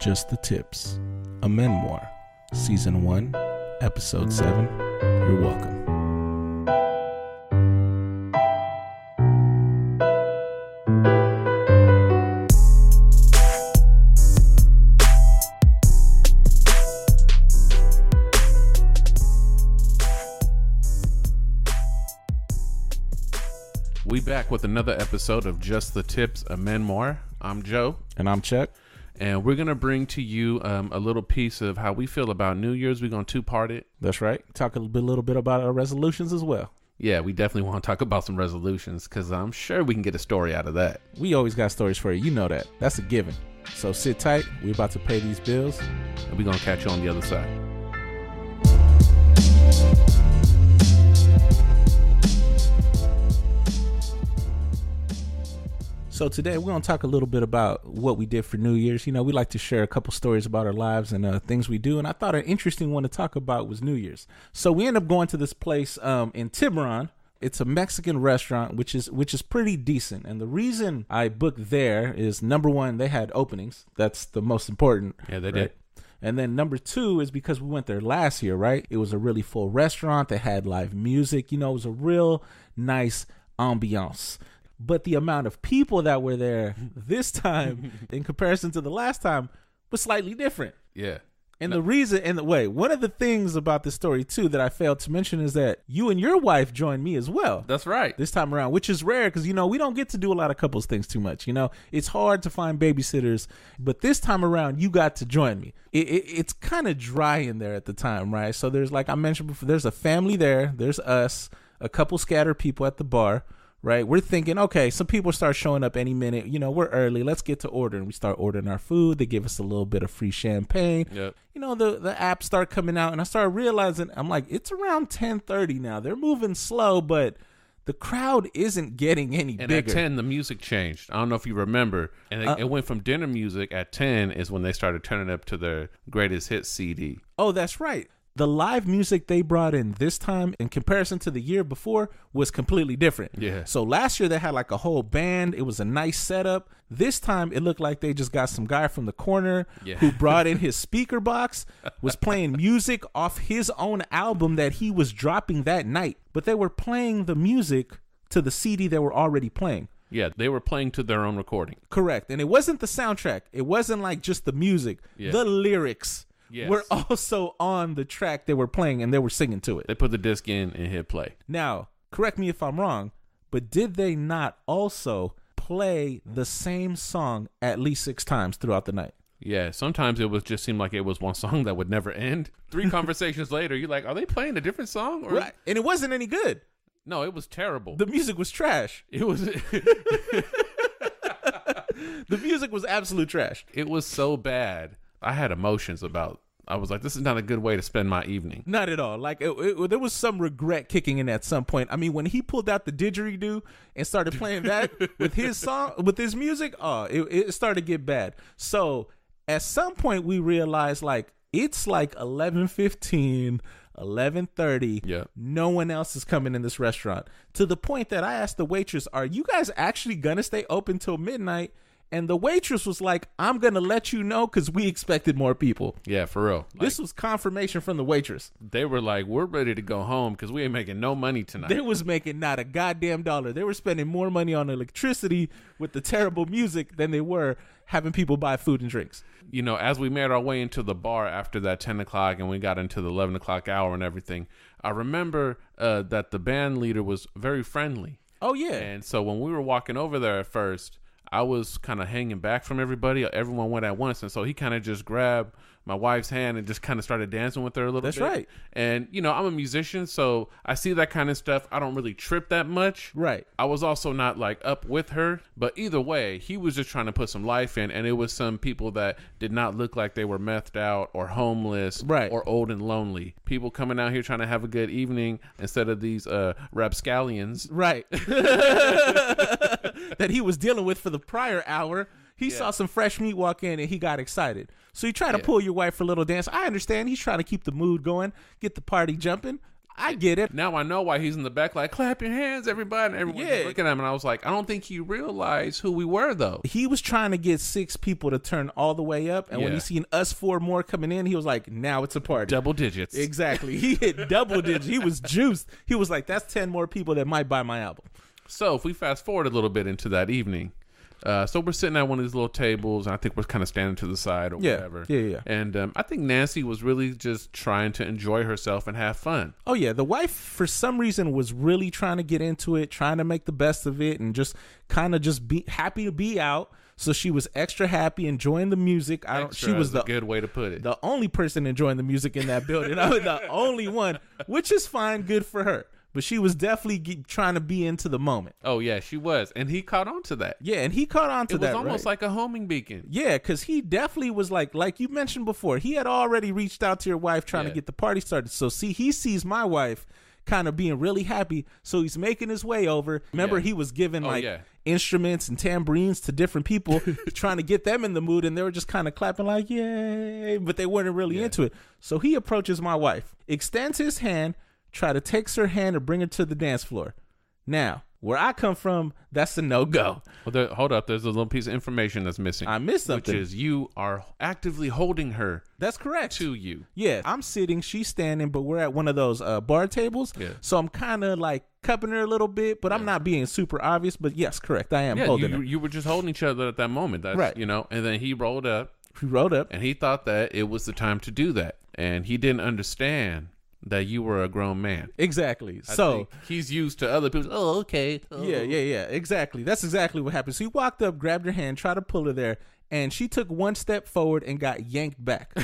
Just the Tips, a Menmoir, Season 1, Episode 7. You're welcome. We back with another episode of Just the Tips, a Menmoir. I'm Joe. And I'm Chuck. And we're going to bring to you a little piece of how we feel about New Year's. We're going to two-part it. That's right. Talk a little bit about our resolutions as well. Yeah, we definitely want to talk about some resolutions because I'm sure we can get a story out of that. We always got stories for you. You know that. That's a given. So sit tight. We're about to pay these bills. And we're going to catch you on the other side. So today we're going to talk a little bit about what we did for New Year's. You know, we like to share a couple stories about our lives and things we do. And I thought an interesting one to talk about was New Year's. So we end up going to this place in Tiburon. It's a Mexican restaurant, which is pretty decent. And the reason I booked there is, number one, they had openings. That's the most important. Yeah, they did. And then number two is because we went there last year, right? It was a really full restaurant. They had live music. You know, it was a real nice ambiance. But the amount of people that were there this time in comparison to the last time was slightly different. Yeah. And the reason, one of the things about this story too that I failed to mention is that you and your wife joined me as well. That's right. This time around, which is rare because, you know, we don't get to do a lot of couples things too much. You know, it's hard to find babysitters, but this time around you got to join me. It's kind of dry in there at the time, right? So there's, like I mentioned before, there's a family there. There's us, a couple scattered people at the bar. Right, we're thinking, okay, some people start showing up any minute. You know, we're early. Let's get to ordering. We start ordering our food. They give us a little bit of free champagne. Yep. You know, the apps start coming out, and I started realizing, I'm like, it's around 10:30 now. They're moving slow, but the crowd isn't getting any bigger. And at 10, the music changed. I don't know if you remember. And it went from dinner music at 10 is when they started turning up to their greatest hits CD. Oh, that's right. The live music they brought in this time in comparison to the year before was completely different. Yeah. So last year they had like a whole band. It was a nice setup. This time it looked like they just got some guy from the corner who brought in his speaker box, was playing music off his own album that he was dropping that night. But they were playing the music to the CD they were already playing. Yeah, they were playing to their own recording. Correct. And it wasn't the soundtrack. It wasn't like just the music. Yeah. The lyrics. Yes. We're also on the track they were playing, and they were singing to it. They put the disc in and hit play. Now, correct me if I'm wrong, but did they not also play the same song at least 6 times throughout the night? Yeah, sometimes it was just seemed like it was one song that would never end. 3 conversations later, you're like, are they playing a different song? Or... Right, and it wasn't any good. No, it was terrible. The music was trash. It was... The music was absolute trash. It was so bad. I had emotions about. I was like, this is not a good way to spend my evening. Not at all. Like there was some regret kicking in at some point. I mean, when he pulled out the didgeridoo and started playing that with his song, with his music, it started to get bad. So at some point we realized, like, it's like 11:15, 11:30. Yeah. No one else is coming in this restaurant, to the point that I asked the waitress, are you guys actually gonna stay open till midnight? And the waitress was like, I'm going to let you know because we expected more people. Yeah, for real. Like, this was confirmation from the waitress. They were like, we're ready to go home because we ain't making no money tonight. They was making not a goddamn dollar. They were spending more money on electricity with the terrible music than they were having people buy food and drinks. You know, as we made our way into the bar after that 10 o'clock and we got into the 11 o'clock hour and everything, I remember that the band leader was very friendly. Oh, yeah. And so when we were walking over there at first, I was kind of hanging back from everybody. Everyone went at once. And so he kind of just grabbed my wife's hand and just kind of started dancing with her a little bit. That's right. And, you know, I'm a musician, so I see that kind of stuff. I don't really trip that much. Right. I was also not like up with her. But either way, he was just trying to put some life in. And it was some people that did not look like they were methed out or homeless, right, or old and lonely. People coming out here trying to have a good evening instead of these rapscallions. Right. That he was dealing with for the prior hour. He saw some fresh meat walk in and he got excited. So you try to pull your wife for a little dance. I understand. He's trying to keep the mood going, get the party jumping. I get it. Now I know why he's in the back like, clap your hands, everybody. And everyone's just looking at him. And I was like, I don't think he realized who we were, though. He was trying to get 6 people to turn all the way up. And when he seen us 4 more coming in, he was like, now it's a party. Double digits. Exactly. He hit double digits. He was juiced. He was like, that's 10 more people that might buy my album. So if we fast forward a little bit into that evening, so we're sitting at one of these little tables, and I think we're kind of standing to the side or whatever. Yeah. And I think Nancy was really just trying to enjoy herself and have fun. Oh, yeah. The wife, for some reason, was really trying to get into it, trying to make the best of it, and just kind of just be happy to be out. So she was extra happy, enjoying the music. She was a good way to put it. The only person enjoying the music in that building. I was the only one, which is fine, good for her. But she was definitely trying to be into the moment. Oh, yeah, she was. And he caught on to that. Yeah, and he caught on to that. It was almost like a homing beacon. Yeah, because he definitely was like you mentioned before, he had already reached out to your wife trying to get the party started. So, he sees my wife kind of being really happy. So, he's making his way over. Remember, he was giving instruments and tambourines to different people, trying to get them in the mood. And they were just kind of clapping like, yay. But they weren't really into it. So, he approaches my wife, extends his hand, try to take her hand and bring her to the dance floor. Now, where I come from, that's a no-go. Well, hold up. There's a little piece of information that's missing. I missed something. Which is you are actively holding her. That's correct. To you. Yeah, I'm sitting, she's standing, but we're at one of those bar tables. Yeah. So I'm kind of like cupping her a little bit, but I'm not being super obvious. But yes, correct. I am holding her. You were just holding each other at that moment. That's, right. And then he rolled up. And he thought that it was the time to do that. And he didn't understand that you were a grown man. Exactly. I think he's used to other people. Oh, okay. Oh. Yeah. Exactly. That's exactly what happened. So he walked up, grabbed her hand, tried to pull her there, and she took one step forward and got yanked back.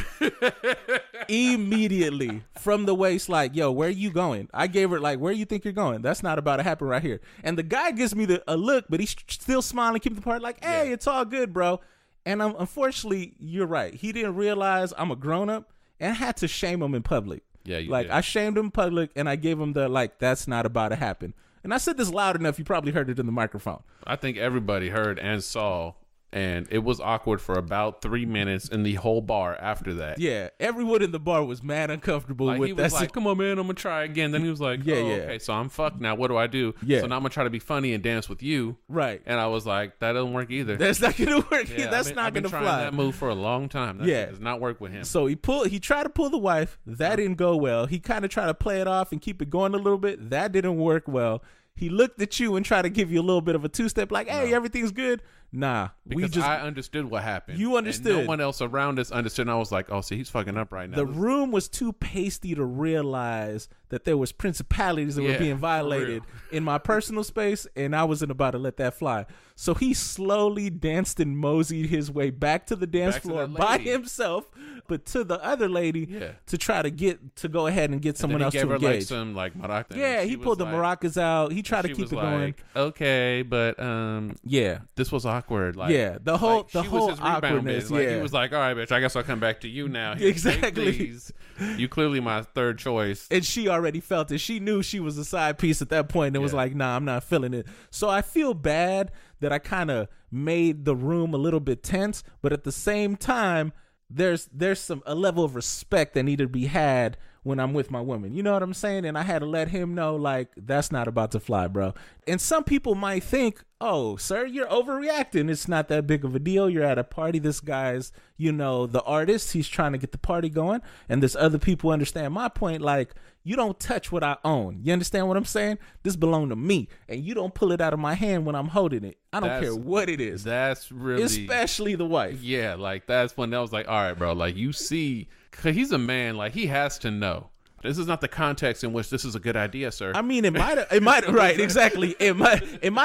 Immediately from the waist, like, yo, where are you going? I gave her, like, where do you think you're going? That's not about to happen right here. And the guy gives me a look, but he's still smiling, keep the part like, hey, it's all good, bro. And unfortunately, you're right. He didn't realize I'm a grown-up, and I had to shame him in public. Yeah, you did. I shamed him in public, and I gave him the, like, that's not about to happen. And I said this loud enough, you probably heard it in the microphone. I think everybody heard and saw, and it was awkward for about 3 minutes in the whole bar after that. Yeah, everyone in the bar was mad uncomfortable with that. He was like, come on, man, I'm going to try again. Then he was like, okay, so I'm fucked now. What do I do? Yeah. So now I'm going to try to be funny and dance with you. Right. And I was like, that doesn't work either. That's not going to work. Yeah, that's not going to fly. I've been trying that move for a long time. That does not work with him. So he tried to pull the wife. That didn't go well. He kind of tried to play it off and keep it going a little bit. That didn't work well. He looked at you and tried to give you a little bit of a two-step, like, hey, everything's good. Nah. Because I understood what happened. You understood. And no one else around us understood. And I was like, oh, see, he's fucking up right now. The room was too pasty to realize that there was principalities that were being violated in my personal space, and I wasn't about to let that fly. So he slowly danced and moseyed his way back to the dance floor by himself, but to the other lady to try to go ahead and get someone else to engage. He gave her like some like maracas. Yeah, he pulled the maracas out. He tried to keep it going. Okay, but this was awkward. Like, the whole awkwardness. Like, he was like, all right, bitch, I guess I'll come back to you now. Exactly. You clearly my third choice. And she already felt it. She knew she was a side piece at that point and was like, nah, I'm not feeling it. So I feel bad that I kind of made the room a little bit tense, but at the same time, there's a level of respect that needed to be had when I'm with my woman. You know what I'm saying? And I had to let him know, like, that's not about to fly, bro. And some people might think, oh, sir, you're overreacting. It's not that big of a deal. You're at a party. This guy's, the artist. He's trying to get the party going. And there's other people understand my point. Like, you don't touch what I own. You understand what I'm saying? This belongs to me. And you don't pull it out of my hand when I'm holding it. I don't care what it is. That's really... Especially the wife. Yeah, like, that's when I was like, all right, bro. Like, you see... Cause he's a man, like he has to know. This is not the context in which this is a good idea, sir. I mean, it might, right, exactly. It might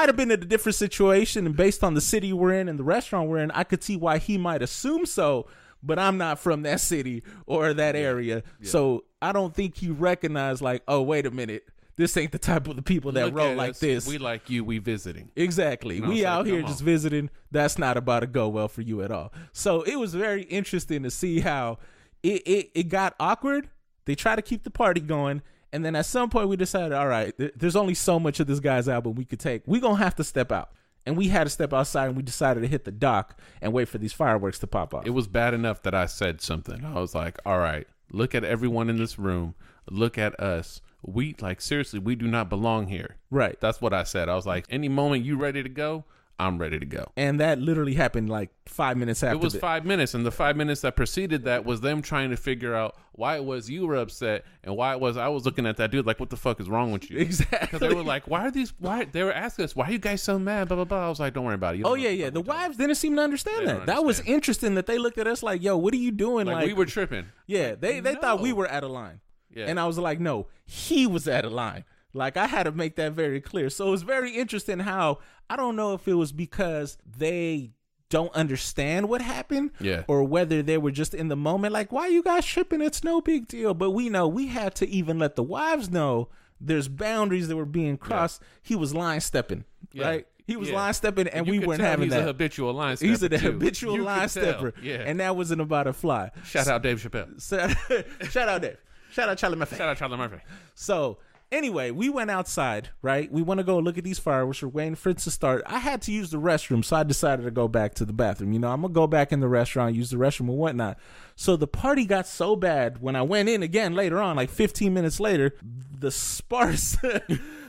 have been in a different situation, and based on the city we're in and the restaurant we're in, I could see why he might assume so. But I'm not from that city or that area, so I don't think he recognized, like, oh, wait a minute. This ain't the type of the people that roll like this. We like you. We visiting. Exactly. We out here just visiting. That's not about to go well for you at all. So it was very interesting to see how it got awkward. They try to keep the party going. And then at some point we decided, all right, there's only so much of this guy's album we could take. We're going to have to step out. And we had to step outside, and we decided to hit the dock and wait for these fireworks to pop off. It was bad enough that I said something. I was like, all right, look at everyone in this room. Look at us. we seriously, we do not belong here. Right. That's what I said. I was like, any moment you ready to go, I'm ready to go. And that literally happened like 5 minutes after. It was 5 minutes, and the 5 minutes that preceded that was them trying to figure out why it was you were upset and why it was I was looking at that dude like, what the fuck is wrong with you? Exactly. Because they were like, why they were asking us, why are you guys so mad? Blah, blah, blah. I was like, don't worry about it. Oh, yeah. The wives didn't seem to understand that. That was interesting that they looked at us like, yo, what are you doing? Like we were tripping. Yeah, they thought we were out of line. Yeah. And I was like, no, he was out of line. Like, I had to make that very clear. So it was very interesting how, I don't know if it was because they don't understand what happened, or whether they were just in the moment, like, why are you guys tripping? It's no big deal. But we know we had to even let the wives know there's boundaries that were being crossed. He was line stepping, right? He was line stepping, and we weren't having that. He's a habitual line stepper. He's a habitual line stepper. Yeah. And that wasn't about to fly. Shout out Dave Chappelle. Shout out Dave. Shout out Charlie Murphy. Shout out Charlie Murphy. So anyway, we went outside, right? We want to go look at these fireworks. We're waiting for it to start. I had to use the restroom, so I decided to go back to the bathroom. You know, I'm going to go back in the restaurant, use the restroom and whatnot. So the party got so bad when I went in again later on, like 15 minutes later, the sparse,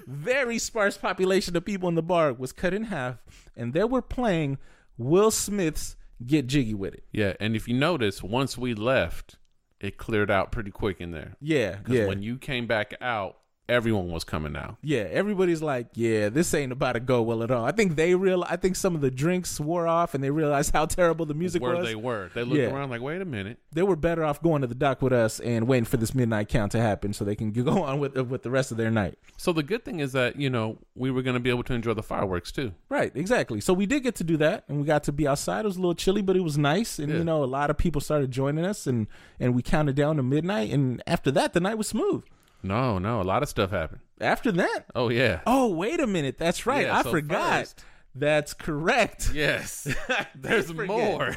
very sparse population of people in the bar was cut in half, and they were playing Will Smith's Get Jiggy With It. Yeah, and if you notice, once we left, it cleared out pretty quick in there. Yeah, because when you came back out, everyone was coming out. Yeah, everybody's like, yeah, this ain't about to go well at all. I think I think some of the drinks wore off and they realized how terrible the music was. They looked around like, wait a minute. They were better off going to the dock with us and waiting for this midnight count to happen so they can go on with the rest of their night. So the good thing is that, you know, we were going to be able to enjoy the fireworks too. Right, exactly. So we did get to do that, and we got to be outside. It was a little chilly, but it was nice. And, you know, a lot of people started joining us, and we counted down to midnight. And after that, the night was smooth. No, a lot of stuff happened. After that? Oh, yeah. Oh, wait a minute. That's right. Yeah, I forgot. That's correct. Yes. There's more.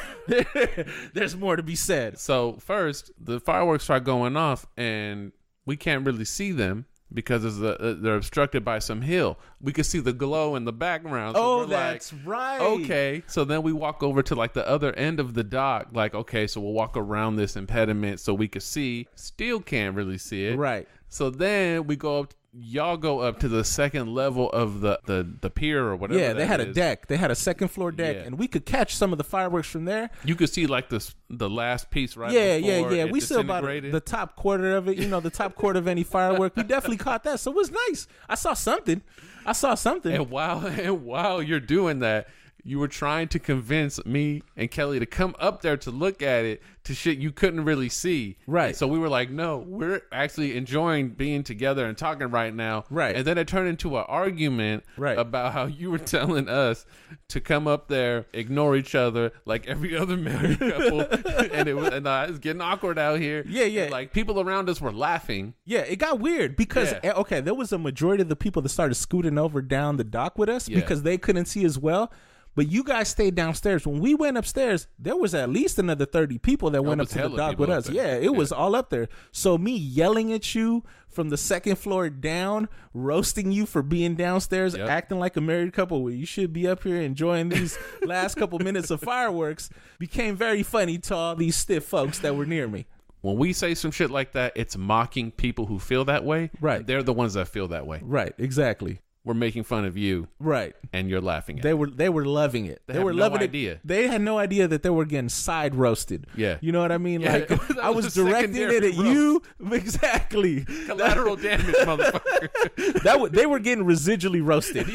There's more to be said. So first, the fireworks start going off, and we can't really see them because they're obstructed by some hill. We could see the glow in the background. So that's right. Okay. So then we walk over to like the other end of the dock. Like, okay, so we'll walk around this impediment so we could see. Still can't really see it. Right. So then we go up. Y'all go up to the second level of the pier or whatever. Yeah, they had a deck. They had a second floor deck, and we could catch some of the fireworks from there. You could see like the last piece, right? Yeah. We saw about the top quarter of it. You know, the top quarter of any firework. We definitely caught that, so it was nice. I saw something. And while you're doing that, you were trying to convince me and Kelly to come up there to look at it, to shit you couldn't really see. Right. So we were like, no, we're actually enjoying being together and talking right now. Right. And then it turned into an argument about how you were telling us to come up there, ignore each other like every other married couple. and it was getting awkward out here. Yeah. And like people around us were laughing. Yeah, it got weird because, okay, there was a majority of the people that started scooting over down the dock with us because they couldn't see as well. But you guys stayed downstairs. When we went upstairs, there was at least another 30 people that went up to the dock with us. Yeah, it was all up there. So me yelling at you from the second floor down, roasting you for being downstairs, acting like a married couple where you should be up here enjoying these last couple minutes of fireworks, became very funny to all these stiff folks that were near me. When we say some shit like that, it's mocking people who feel that way. Right. They're the ones that feel that way. Right, exactly. We're making fun of you, right? And you're laughing at They were loving it. They were loving it. They had no idea that they were getting side roasted. Yeah, you know what I mean. Like I was directing it at you, exactly. Collateral damage, motherfucker. They were getting residually roasted.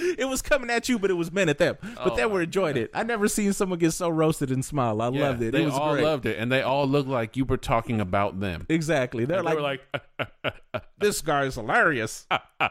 It was coming at you, but it was meant at them. But they were enjoying it. I never seen someone get so roasted and smile. I loved it. They it was all great. loved it, and they all looked like you were talking about them. Exactly. They were like, this guy is hilarious. I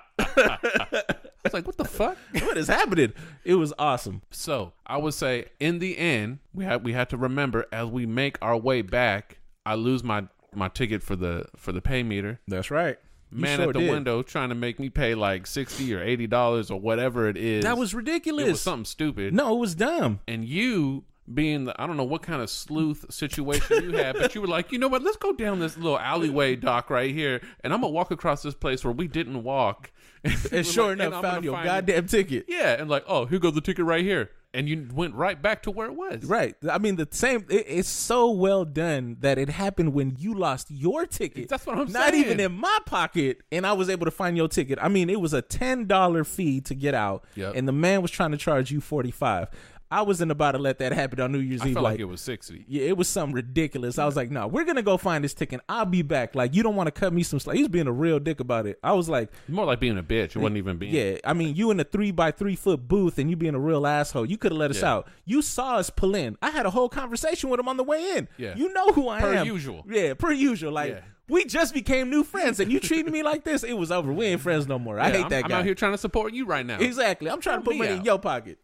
was like, what the fuck? What is happening? It was awesome. So I would say in the end, we had to remember as we make our way back, I lose my ticket for the pay meter. That's right. Man at the window trying to make me pay like $60 or $80 or whatever it is. That was ridiculous. It was something stupid. No, it was dumb. And you being I don't know what kind of sleuth situation you had, but you were like, you know what? Let's go down this little alleyway dock right here, and I'm gonna walk across this place where we didn't walk. And sure enough, found your goddamn ticket. Yeah, and like, oh, here goes the ticket right here. And you went right back to where it was. Right. I mean, it's so well done that it happened when you lost your ticket. That's what I'm saying. Not even in my pocket, and I was able to find your ticket. I mean, it was a $10 fee to get out, and the man was trying to charge you $45. I wasn't about to let that happen on New Year's Eve. I felt like it was $60. Yeah, it was something ridiculous. I was like, no, we're going to go find this ticket. I'll be back. Like, you don't want to cut me some slack. He was being a real dick about it. I was like. More like being a bitch. It wasn't even being. Yeah, I mean, you in a 3x3 foot booth and you being a real asshole. You could have let us out. You saw us pull in. I had a whole conversation with him on the way in. Yeah. You know who I am. Per usual. Yeah, per usual. Like, we just became new friends and you treated me like this. It was over. We ain't friends no more. I hate that guy. I'm out here trying to support you right now. Exactly. I'm trying to put money in your pocket.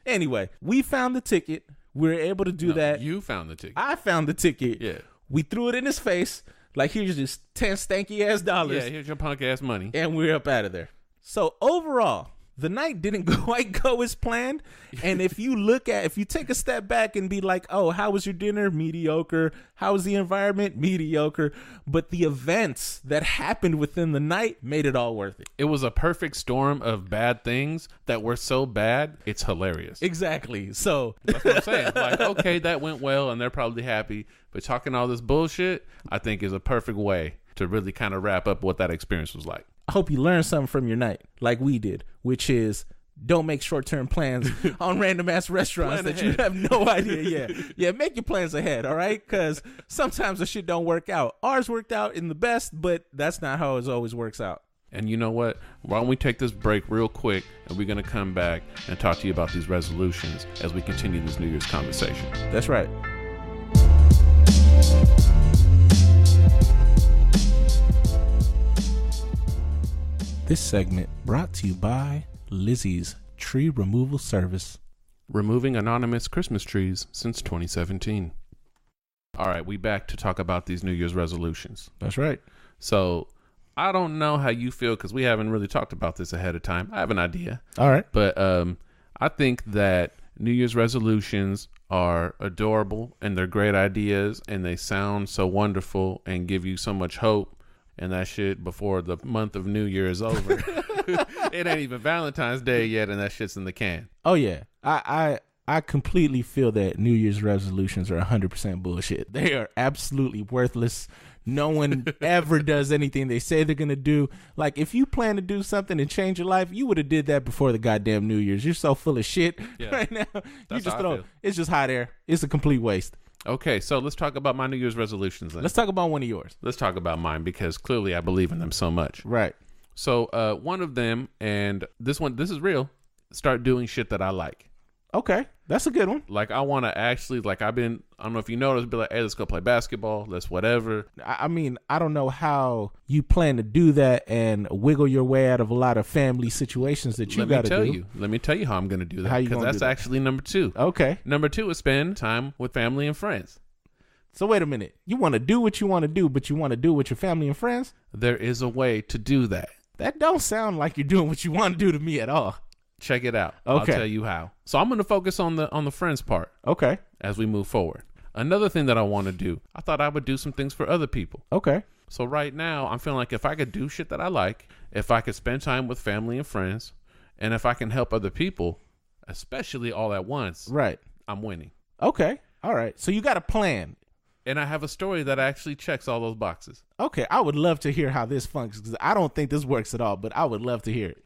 Anyway, we found the ticket. We were able to do that. You found the ticket. I found the ticket. Yeah. We threw it in his face. Like, here's just 10 stanky ass dollars. Yeah, here's your punk ass money. And we're up out of there. So overall, the night didn't quite go as planned. And if you take a step back and be like, oh, how was your dinner? Mediocre. How was the environment? Mediocre. But the events that happened within the night made it all worth it. It was a perfect storm of bad things that were so bad, it's hilarious. Exactly. So that's what I'm saying. Like, okay, that went well and they're probably happy. But talking all this bullshit, I think is a perfect way to really kind of wrap up what that experience was like. I hope you learned something from your night, like we did, which is don't make short-term plans on random-ass restaurants that you have no idea. Yeah, make your plans ahead, all right? Because sometimes the shit don't work out. Ours worked out in the best, but that's not how it always works out. And you know what? Why don't we take this break real quick, and we're going to come back and talk to you about these resolutions as we continue this New Year's conversation. That's right. This segment brought to you by Lizzie's Tree Removal Service. Removing anonymous Christmas trees since 2017. All right, we back to talk about these New Year's resolutions. That's right. So I don't know how you feel because we haven't really talked about this ahead of time. I have an idea. All right. But I think that New Year's resolutions are adorable and they're great ideas and they sound so wonderful and give you so much hope. And that shit before the month of New Year is over. It ain't even Valentine's Day yet, and that shit's in the can. Oh, yeah. I completely feel that New Year's resolutions are 100% bullshit. They are absolutely worthless. No one ever does anything they say they're going to do. Like, if you plan to do something and change your life, you would have did that before the goddamn New Year's. You're so full of shit right now. You just it's just hot air. It's a complete waste. Okay, so let's talk about my New Year's resolutions then. Let's talk about one of yours. Let's talk about mine because clearly I believe in them so much. Right. So one of them, and this is real, start doing shit that I like. Okay, that's a good one. Like, I want to actually, like, I don't know if you noticed, be like, hey, let's go play basketball. Let's whatever. I mean, I don't know how you plan to do that and wiggle your way out of a lot of family situations that you got to do. Let me tell you how I'm going to do that. How you because that's actually number 2. Okay. Number 2 is spend time with family and friends. So wait a minute. You want to do what you want to do, but you want to do it with your family and friends? There is a way to do that. That don't sound like you're doing what you want to do to me at all. Check it out. Okay. I'll tell you how. So I'm going to focus on the friends part. Okay. As we move forward. Another thing that I want to do, I thought I would do some things for other people. Okay. So right now, I'm feeling like if I could do shit that I like, if I could spend time with family and friends, and if I can help other people, especially all at once, right, I'm winning. Okay. All right. So you got a plan. And I have a story that actually checks all those boxes. Okay. I would love to hear how this functions because I don't think this works at all, but I would love to hear it.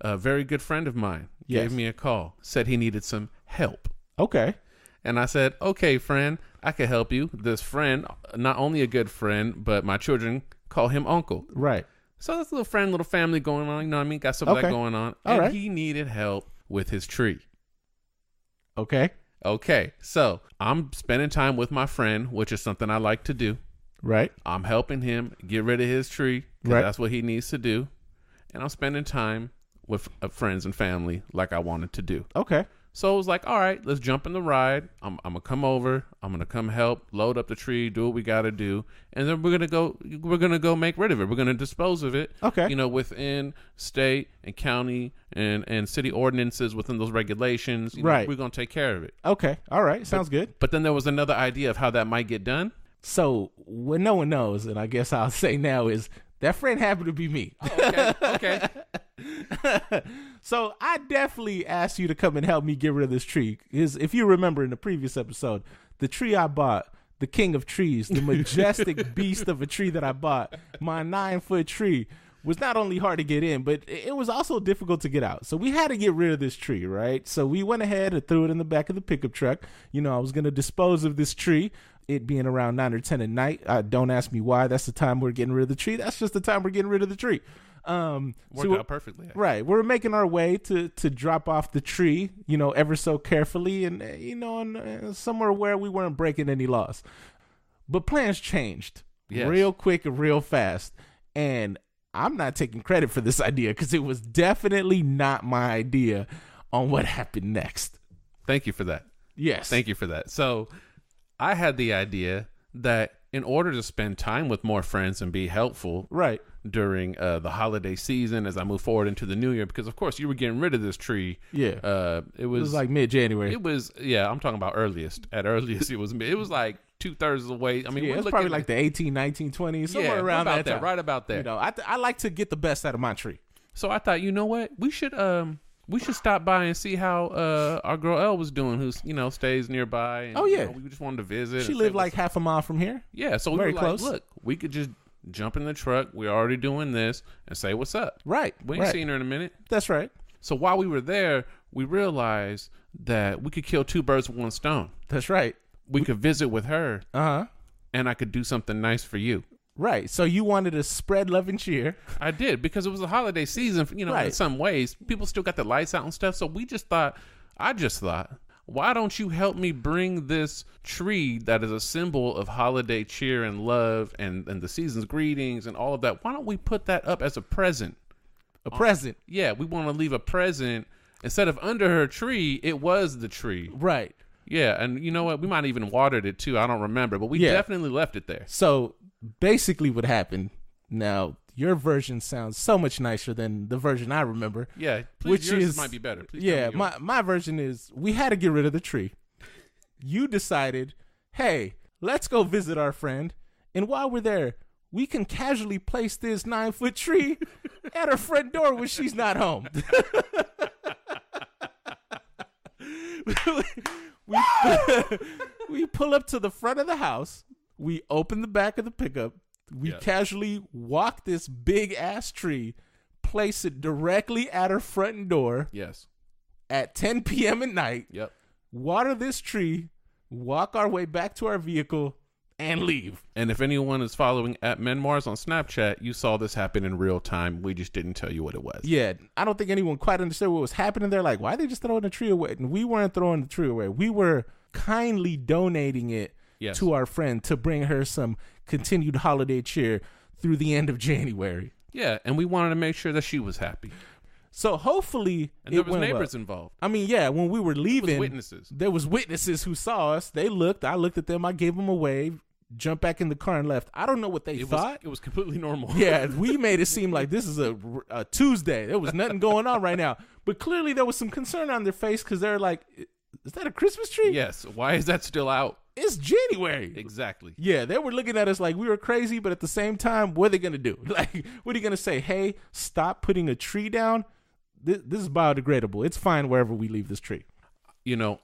A very good friend of mine gave me a call, said he needed some help. Okay. And I said, okay, friend, I can help you. This friend, not only a good friend, but my children call him uncle. Right. So this little friend, little family going on, you know what I mean? Got some of that going on. All right. He needed help with his tree. Okay. Okay. So I'm spending time with my friend, which is something I like to do. Right. I'm helping him get rid of his tree because that's what he needs to do. And I'm spending time with friends and family like I wanted to do. Okay. So it was like, all right, let's jump in the ride. I'm going to come over. I'm going to come help, load up the tree, do what we got to do. And then we're going to go make rid of it. We're going to dispose of it. Okay. You know, within state and county and city ordinances within those regulations. Right. We're going to take care of it. Okay. All right. Sounds good. But then there was another idea of how that might get done. So what no one knows, and I guess I'll say now is that friend happened to be me. Oh, okay. Okay. So I definitely asked you to come and help me get rid of this tree. If you remember in the previous episode, the tree I bought, the king of trees, the majestic beast of a tree that I bought, my 9-foot tree, was not only hard to get in, but it was also difficult to get out. So we had to get rid of this tree, right? So we went ahead and threw it in the back of the pickup truck. I was going to dispose of this tree, it being around 9 or 10 at night. Don't ask me why. That's the time we're getting rid of the tree. That's just the time we're getting rid of the tree. Worked out perfectly. Actually. Right. We're making our way to drop off the tree, ever so carefully and, and somewhere where we weren't breaking any laws. But plans changed real quick and real fast. And I'm not taking credit for this idea because it was definitely not my idea on what happened next. Thank you for that. Yes. Thank you for that. So I had the idea that in order to spend time with more friends and be helpful right during the holiday season as I move forward into the new year, because of course you were getting rid of this tree. Yeah. It was like mid-January. It was, I'm talking about earliest. At earliest, it was like 2/3 of the way. I mean, it was probably like the 18, 19, 20, somewhere around that time. Right about there. I like to get the best out of my tree. So I thought, you know what? We should stop by and see how our girl Elle was doing, who's stays nearby. And, we just wanted to visit. She lived like half a mile from here. Yeah, so we were close. Like, look, we could just jump in the truck. We're already doing this and say what's up. Right. We ain't seen her in a minute. That's right. So while we were there, we realized that we could kill 2 birds with 1 stone. That's right. We could visit with her. And I could do something nice for you. Right. So you wanted to spread love and cheer. I did, because it was the holiday season, right. In some ways. People still got the lights out and stuff. So I just thought, why don't you help me bring this tree that is a symbol of holiday cheer and love and the season's greetings and all of that? Why don't we put that up as a present? A present? Yeah, we want to leave a present. Instead of under her tree, it was the tree. Right. Yeah, and you know what? We might have even watered it too. I don't remember, but we definitely left it there. So basically what happened, now your version sounds so much nicer than the version I remember. Yeah, yours might be better. Please my version is we had to get rid of the tree. You decided, hey, let's go visit our friend. And while we're there, we can casually place this 9-foot tree at her front door when she's not home. We pull up to the front of the house. We open the back of the pickup. We casually walk this big ass tree, place it directly at her front door. Yes. At 10 p.m. at night. Yep. Water this tree, walk our way back to our vehicle, and leave. And if anyone is following at Menmoirs on Snapchat, you saw this happen in real time. We just didn't tell you what it was. Yeah, I don't think anyone quite understood what was happening there. Like, why are they just throwing the tree away? And we weren't throwing the tree away. We were kindly donating it to our friend to bring her some continued holiday cheer through the end of January. Yeah, and we wanted to make sure that she was happy. So hopefully there was neighbors involved. I mean, yeah, when we were leaving, there was witnesses who saw us. They looked. I looked at them. I gave them a wave. Jumped back in the car and left. I don't know what they thought. It was completely normal. Yeah, we made it seem like this is a Tuesday. There was nothing going on right now. But clearly there was some concern on their face because they're like, is that a Christmas tree? Yes. Why is that still out? It's January. Exactly. Yeah, they were looking at us like we were crazy, but at the same time, what are they going to do? Like, what are you going to say? Hey, stop putting a tree down? This is biodegradable. It's fine wherever we leave this tree.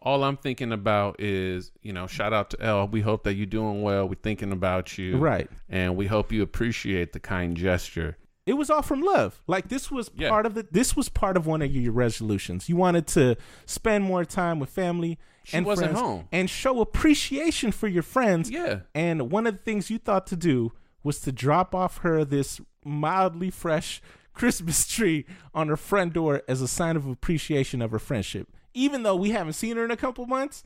All I'm thinking about is, shout out to Elle. We hope that you're doing well. We're thinking about you. Right. And we hope you appreciate the kind gesture. It was all from love. Like, this was part of it. This was part of one of your resolutions. You wanted to spend more time with family and friends home and show appreciation for your friends. Yeah. And one of the things you thought to do was to drop off her this mildly fresh Christmas tree on her front door as a sign of appreciation of her friendship. Even though we haven't seen her in a couple months,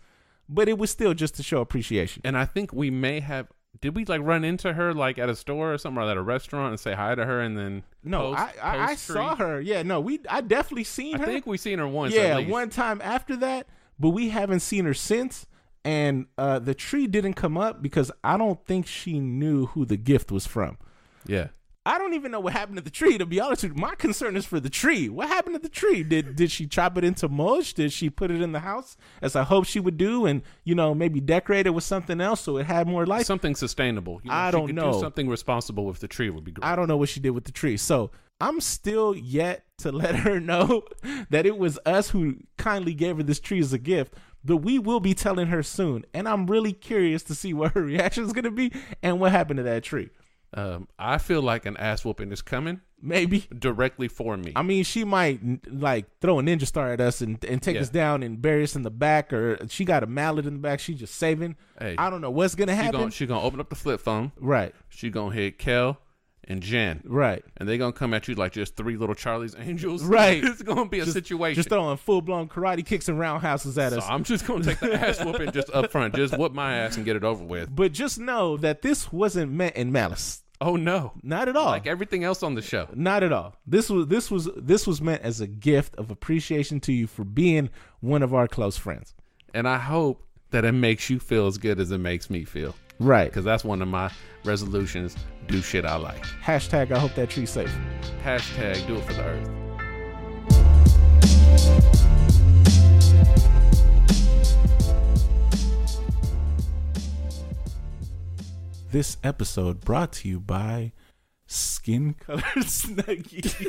but it was still just to show appreciation. And I think we may have, did we run into her at a store or something, or at a restaurant and say hi to her and then No, I saw her. Yeah, no, I definitely seen her. I think we seen her once. Yeah, one time after that, but we haven't seen her since. And the tree didn't come up because I don't think she knew who the gift was from. Yeah. I don't even know what happened to the tree, to be honest with you. My concern is for the tree. What happened to the tree? Did she chop it into mulch? Did she put it in the house, as I hope she would do, and, maybe decorate it with something else so it had more life? Something sustainable. I don't know. Do something responsible with the tree would be great. I don't know what she did with the tree. So I'm still yet to let her know that it was us who kindly gave her this tree as a gift, but we will be telling her soon. And I'm really curious to see what her reaction is going to be and what happened to that tree. I feel like an ass whooping is coming. Maybe. Directly for me. I mean, she might like throw a ninja star at us and take us down and bury us in the back, or she got a mallet in the back. She just saving. Hey, I don't know what's going to happen. She gonna open up the flip phone. Right. She gonna hit Kel and Jen. Right. And they gonna come at you like just 3 little Charlie's Angels. Right. It's gonna be a situation. Just throwing full-blown karate kicks and roundhouses at us. So I'm just gonna take the ass whooping just up front. Just whoop my ass and get it over with. But just know that this wasn't meant in malice. Oh no. Not at all. Like everything else on the show. Not at all. This was meant as a gift of appreciation to you for being one of our close friends. And I hope that it makes you feel as good as it makes me feel. Right. Because that's one of my resolutions. Do shit I like. Hashtag I hope that tree's safe. Hashtag do it for the earth. This episode brought to you by Skin Color Snuggies.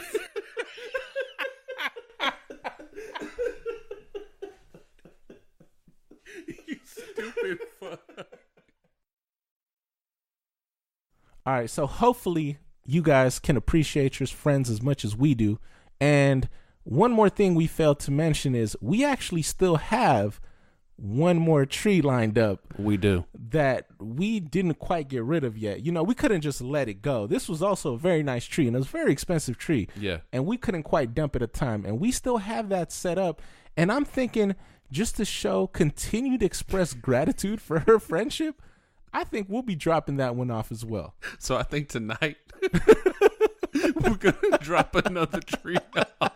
You stupid fuck. All right, so hopefully you guys can appreciate your friends as much as we do. And one more thing we failed to mention is we actually still have one more tree lined up. We do. That we didn't quite get rid of yet. You know, we couldn't just let it go. This was also a very nice tree, and it was a very expensive tree. Yeah. And we couldn't quite dump it at a time. And we still have that set up. And I'm thinking, just to show continued express gratitude for her friendship, I think we'll be dropping that one off as well. So I think tonight we're gonna drop another tree off.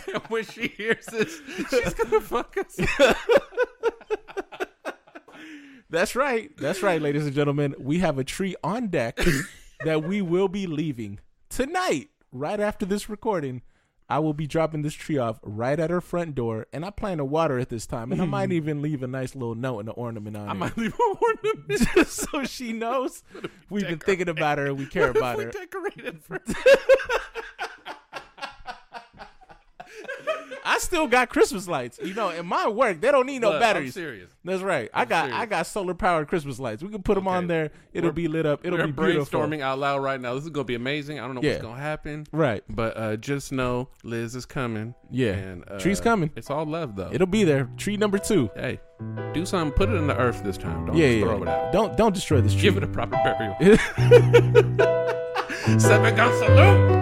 And when she hears this, she's gonna fuck us. That's right. That's right, ladies and gentlemen. We have a tree on deck that we will be leaving tonight, right after this recording. I will be dropping this tree off right at her front door, and I plan to water it this time. And I might even leave a nice little note and an ornament on it. I might leave an ornament just so she knows we've been thinking about her and we care about her. Decorated for I still got Christmas lights. You know, in my work, they don't need no batteries. I'm serious. That's right. I got solar powered Christmas lights. We can put them on there. It'll be lit up. It'll be beautiful. We're brainstorming out loud right now. This is gonna be amazing. I don't know what's gonna happen. Right. But just know Liz is coming. Yeah. And tree's coming. It's all love though. It'll be there. Tree number 2. Hey, do something. Put it in the earth this time. Don't just throw it out. Don't destroy this tree. Give it a proper burial. Seven gun salute.